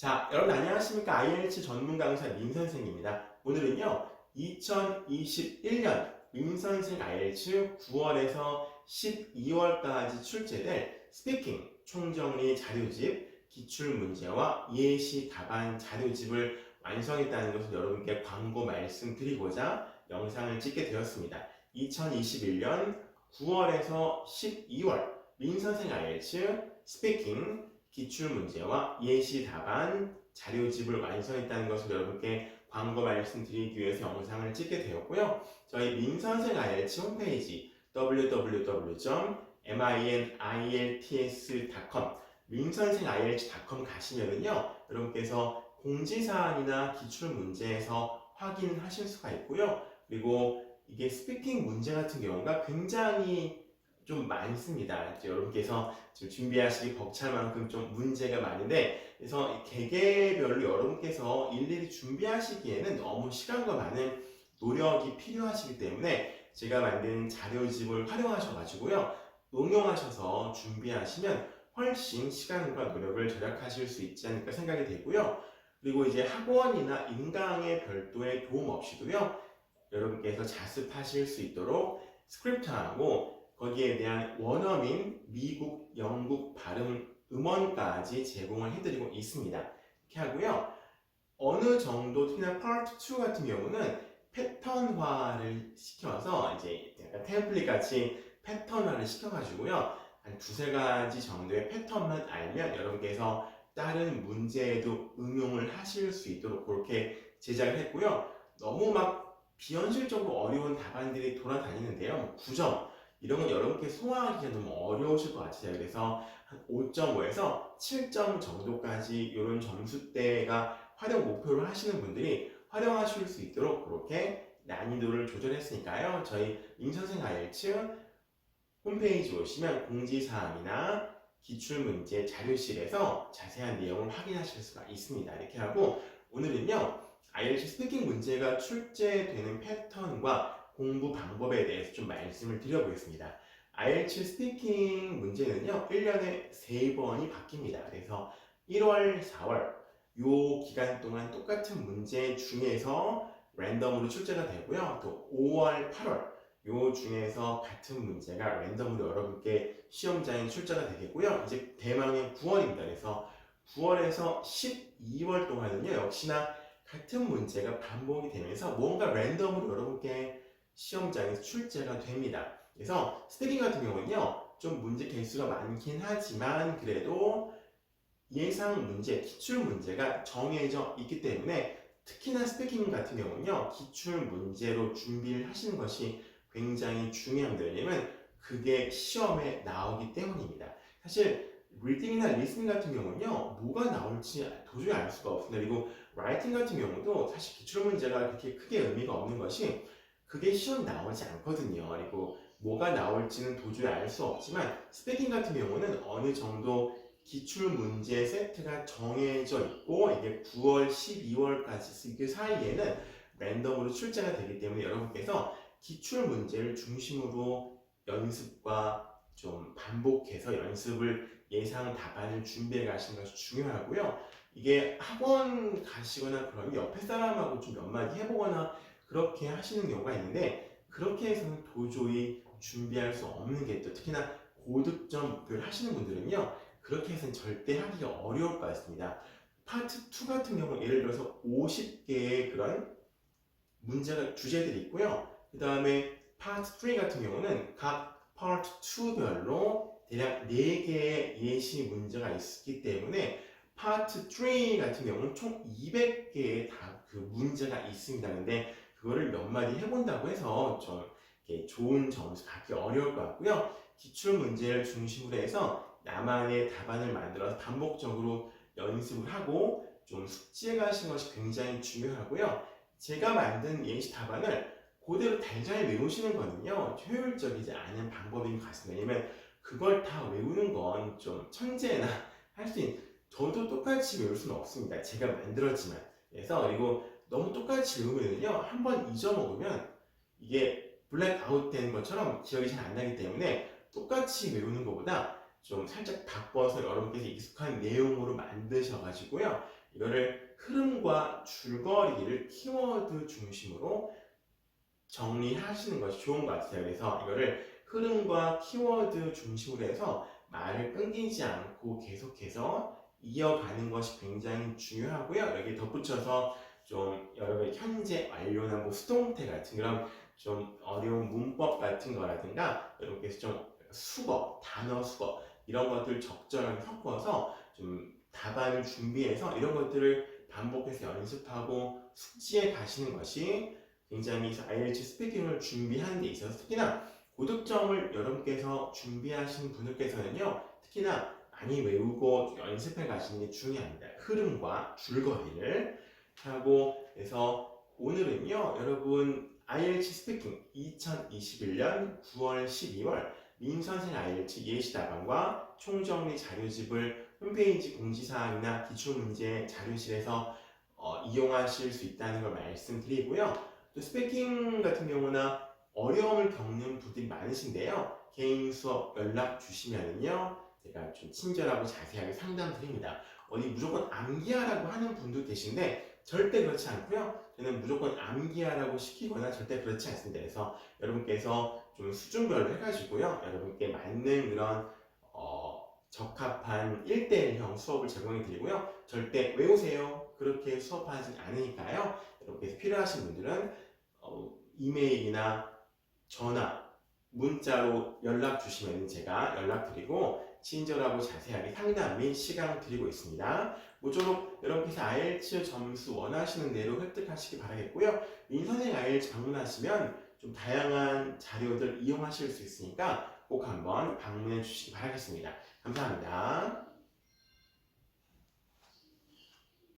자, 여러분 안녕하십니까? IELTS 전문 강사 민선생입니다. 오늘은요, 2021년 민선생 IELTS 9월에서 12월까지 출제될 스피킹 총정리 자료집, 기출문제와 예시 답안 자료집을 완성했다는 것을 여러분께 광고 말씀드리고자 영상을 찍게 되었습니다. 2021년 9월에서 12월 민선생 IELTS 스피킹 기출문제와 예시 답안 자료집을 완성했다는 것을 여러분께 광고 말씀드리기 위해서 영상을 찍게 되었고요. 저희 민선생 IELTS 홈페이지 www.minilts.com 민선생 IELTS.com 가시면은요, 여러분께서 공지사항이나 기출문제에서 확인하실 수가 있고요. 그리고 이게 스피킹 문제 같은 경우가 굉장히 좀 많습니다. 여러분께서 지금 준비하시기 벅찰 만큼 좀 문제가 많은데, 그래서 개개별로 여러분께서 일일이 준비하시기에는 너무 시간과 많은 노력이 필요하시기 때문에 제가 만든 자료집을 활용하셔가지고요, 응용하셔서 준비하시면 훨씬 시간과 노력을 절약하실 수 있지 않을까 생각이 되고요. 그리고 이제 학원이나 인강의 별도의 도움 없이도요, 여러분께서 자습하실 수 있도록 스크립트하고 거기에 대한 원어민, 미국, 영국 발음 음원까지 제공을 해드리고 있습니다. 이렇게 하고요. 어느 정도 특히나 파트 2 같은 경우는 패턴화를 시켜서 이제 약간 템플릿 같이 패턴화를 시켜가지고요. 한 두세 가지 정도의 패턴만 알면 여러분께서 다른 문제에도 응용을 하실 수 있도록 그렇게 제작을 했고요. 너무 막 비현실적으로 어려운 답안들이 돌아다니는데요. 9점 이런 건 여러분께 소화하기가 너무 어려우실 것 같아요. 그래서 한 5.5에서 7점 정도까지 이런 점수대가 활용 목표를 하시는 분들이 활용하실 수 있도록 그렇게 난이도를 조절했으니까요. 저희 민선생 IELTS 홈페이지 오시면 공지사항이나 기출문제 자료실에서 자세한 내용을 확인하실 수가 있습니다. 이렇게 하고 오늘은요, IELTS 스피킹 문제가 출제되는 패턴과 공부 방법에 대해서 좀 말씀을 드려보겠습니다. IELTS 스피킹 문제는요, 1년에 3번이 바뀝니다. 그래서 1월, 4월 요 기간 동안 똑같은 문제 중에서 랜덤으로 출제가 되고요. 또 5월, 8월 요 중에서 같은 문제가 랜덤으로 여러분께 시험장에 출제가 되겠고요. 이제 대망의 9월입니다. 그래서 9월에서 12월 동안은요, 역시나 같은 문제가 반복이 되면서 뭔가 랜덤으로 여러분께 시험장에서 출제가 됩니다. 그래서 스피킹 같은 경우는요, 좀 문제 개수가 많긴 하지만 그래도 예상 문제, 기출 문제가 정해져 있기 때문에 특히나 스피킹 같은 경우는요, 기출 문제로 준비를 하시는 것이 굉장히 중요합니다. 왜냐면 그게 시험에 나오기 때문입니다. 사실 리딩이나 리스닝 같은 경우는요, 뭐가 나올지 도저히 알 수가 없습니다. 그리고 라이팅 같은 경우도 사실 기출 문제가 그렇게 크게 의미가 없는 것이 그게 시험 나오지 않거든요. 그리고 뭐가 나올지는 도저히 알 수 없지만 스피킹 같은 경우는 어느 정도 기출 문제 세트가 정해져 있고 이게 9월, 12월까지 그 사이에는 랜덤으로 출제가 되기 때문에 여러분께서 기출 문제를 중심으로 연습과 좀 반복해서 연습을 예상 답안을 준비해 가시는 것이 중요하고요. 이게 학원 가시거나 그러면 옆에 사람하고 좀 몇 마디 해보거나 그렇게 하시는 경우가 있는데 그렇게 해서는 도저히 준비할 수 없는 게 또 특히나 고득점 목표를 하시는 분들은요, 그렇게 해서는 절대 하기가 어려울 것 같습니다. 파트 2 같은 경우 예를 들어서 50개의 그런 문제가 주제들이 있고요. 그 다음에 파트 3 같은 경우는 각 파트 2별로 대략 4개의 예시 문제가 있기 때문에 파트 3 같은 경우는 총 200개의 그 문제가 있습니다. 근데 그거를 몇 마디 해본다고 해서 좀 좋은 점수 받기 어려울 것 같고요. 기출 문제를 중심으로 해서 나만의 답안을 만들어서 반복적으로 연습을 하고 좀 숙지해 가시는 것이 굉장히 중요하고요. 제가 만든 예시 답안을 그대로 달달 외우시는 거는요, 효율적이지 않은 방법인 것 같습니다. 왜냐면 그걸 다 외우는 건 좀 천재나 할 수 있는, 저도 똑같이 외울 수는 없습니다. 제가 만들었지만. 그래서 그리고 너무 똑같이 외우면요, 한번 잊어먹으면 이게 블랙아웃 된 것처럼 기억이 잘 안 나기 때문에 똑같이 외우는 것보다 좀 살짝 바꿔서 여러분께서 익숙한 내용으로 만드셔가지고요. 이거를 흐름과 줄거리를 키워드 중심으로 정리하시는 것이 좋은 것 같아요. 그래서 이거를 흐름과 키워드 중심으로 해서 말을 끊기지 않고 계속해서 이어가는 것이 굉장히 중요하고요. 여기 덧붙여서 좀 여러분의 현재 완료나 뭐 수동태 같은 그런 좀 어려운 문법 같은 거라든가 여러분께서 좀 수거, 단어 수거 이런 것들 적절하게 섞어서 좀 답안을 준비해서 이런 것들을 반복해서 연습하고 숙지해 가시는 것이 굉장히 IELTS 스피킹을 준비하는 데 있어서 특히나 고득점을 여러분께서 준비하신 분들께서는요, 특히나 많이 외우고 연습해 가시는 게 중요합니다. 흐름과 줄거리를 하고, 그래서 오늘은요 여러분 IELTS 스피킹 2021년 9월 12월 민선생 IELTS 예시답안과 총정리 자료집을 홈페이지 공지사항이나 기출문제 자료실에서 이용하실 수 있다는 걸 말씀드리고요. 또 스피킹 같은 경우나 어려움을 겪는 분들이 많으신데요. 개인 수업 연락 주시면은요, 제가 좀 친절하고 자세하게 상담 드립니다. 어디 무조건 암기하라고 하는 분도 계신데 절대 그렇지 않고요. 저는 무조건 암기하라고 시키거나 절대 그렇지 않습니다. 그래서 여러분께서 좀 수준별로 해가지고요. 여러분께 맞는 그런 적합한 1대1형 수업을 제공해 드리고요. 절대 외우세요. 그렇게 수업하진 않으니까요. 여러분께서 필요하신 분들은 이메일이나 전화, 문자로 연락 주시면 제가 연락드리고 친절하고 자세하게 상담 및 시간 드리고 있습니다. 모쪼록 여러분께서 IELTS 점수 원하시는 대로 획득하시기 바라겠고요. 민선생 IELTS 방문하시면 좀 다양한 자료들 이용하실 수 있으니까 꼭 한번 방문해 주시기 바라겠습니다. 감사합니다.